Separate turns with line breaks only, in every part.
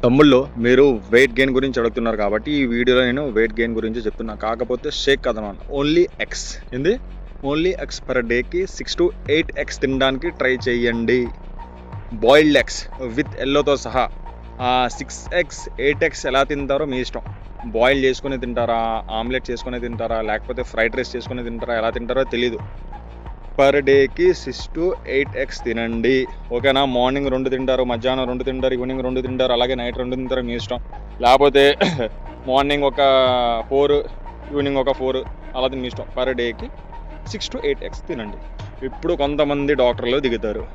తమ్ముళ్ళు మీరు weight gain గురించి అడుగుతున్నారు కాబట్టి ఈ వీడియోలో నేను వెయిట్ గెయిన్ గురించి చెప్తున్నా. కాకపోతే షేక్ కదనమాట, ఓన్లీ ఎగ్స్. ఏంది? ఓన్లీ ఎగ్స్ పర్ డేకి 6 to 8 ఎగ్స్ తినడానికి ట్రై చేయండి. బాయిల్డ్ ఎగ్స్ విత్ ఎల్లోతో సహా. 6 ఎగ్స్ 8 ఎగ్స్ ఎలా తింటారో మీ ఇష్టం. బాయిల్ చేసుకుని తింటారా, ఆమ్లెట్ చేసుకుని తింటారా, లేకపోతే ఫ్రైడ్ రైస్ చేసుకుని తింటారా, ఎలా తింటారో తెలీదు. పర్ డేకి 6 to 8 ఎగ్స్ తినండి. ఓకేనా? మార్నింగ్ 2 తింటారు, మధ్యాహ్నం 2 తింటారు, ఈవినింగ్ 2 తింటారు, అలాగే నైట్ 2 తింటారు, మీ ఇష్టం. లేకపోతే మార్నింగ్ ఒక 4, ఈవినింగ్ ఒక 4, అలా మీ ఇష్టం. పర్ డేకి 6 to 8 ఎగ్స్ తినండి. ఇప్పుడు కొంతమంది డాక్టర్లు దిగుతారు,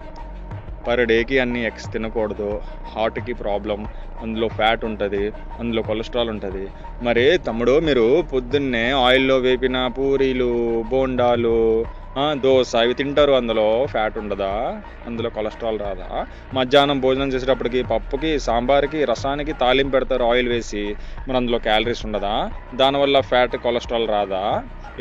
పర్ డేకి అన్ని ఎగ్స్ తినకూడదు, హార్ట్కి ప్రాబ్లం, అందులో ఫ్యాట్ ఉంటుంది, అందులో కొలెస్ట్రాల్ ఉంటుంది. మరి తమ్ముడు, మీరు పొద్దున్నే ఆయిల్లో వేపిన పూరీలు, బోండాలు, దోశ ఇవి తింటారు, అందులో ఫ్యాట్ ఉండదా? అందులో కొలెస్ట్రాల్ రాదా? మధ్యాహ్నం భోజనం చేసేటప్పటికి పప్పుకి, సాంబార్కి, రసానికి తాలింపు పెడతారు ఆయిల్ వేసి, మరి అందులో క్యాలరీస్ ఉండదా? దానివల్ల ఫ్యాట్, కొలెస్ట్రాల్ రాదా?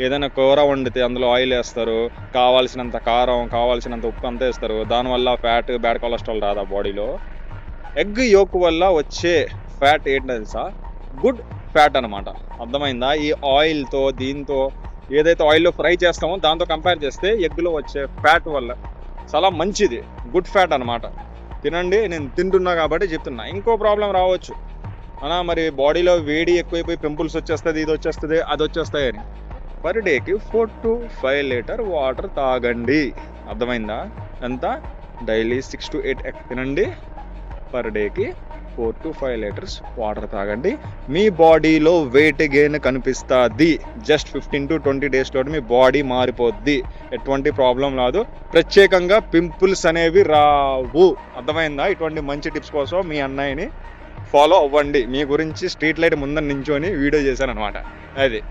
ఏదైనా కూర వండితే అందులో ఆయిల్ వేస్తారు, కావాల్సినంత కారం, కావాల్సినంత ఉప్పు అంతా వేస్తారు, దానివల్ల ఫ్యాట్, బ్యాడ్ కొలెస్ట్రాల్ రాదా బాడీలో? ఎగ్ యోక్ వల్ల వచ్చే ఫ్యాట్ ఏంటో తెలుసా? గుడ్ ఫ్యాట్ అనమాట. అర్థమైందా? ఈ ఆయిల్తో, దీంతో ఏదైతే ఆయిల్లో ఫ్రై చేస్తామో దాంతో కంపేర్ చేస్తే ఎగ్లో వచ్చే ఫ్యాట్ వల్ల చాలా మంచిది, గుడ్ ఫ్యాట్ అనమాట. తినండి, నేను తింటున్నా కాబట్టి చెప్తున్నా. ఇంకో ప్రాబ్లం రావచ్చు అనా, మరి బాడీలో వేడి ఎక్కువైపోయి పింపుల్స్ వచ్చేస్తుంది, ఇది వచ్చేస్తుంది, అది వచ్చేస్తాయని. పర్ డేకి 4 to 5 లీటర్ వాటర్ తాగండి. అర్థమైందా? ఎంత? డైలీ 6 to 8 ఎగ్స్ తినండి, పర్ డేకి 4 to 5 లీటర్స్ వాటర్ తాగండి. మీ బాడీలో వెయిట్ గెయిన్ కనిపిస్తుంది. జస్ట్ 15 to 20 డేస్లో మీ బాడీ మారిపోద్ది, ఎటువంటి ప్రాబ్లం రాదు, ప్రత్యేకంగా పింపుల్స్ అనేవి రావు. అర్థమైందా? ఇటువంటి మంచి టిప్స్ కోసం మీ అన్నయ్యని ఫాలో అవ్వండి. మీ గురించి స్ట్రీట్ లైట్ ముందర నించొని వీడియో చేశాను అనమాట. అది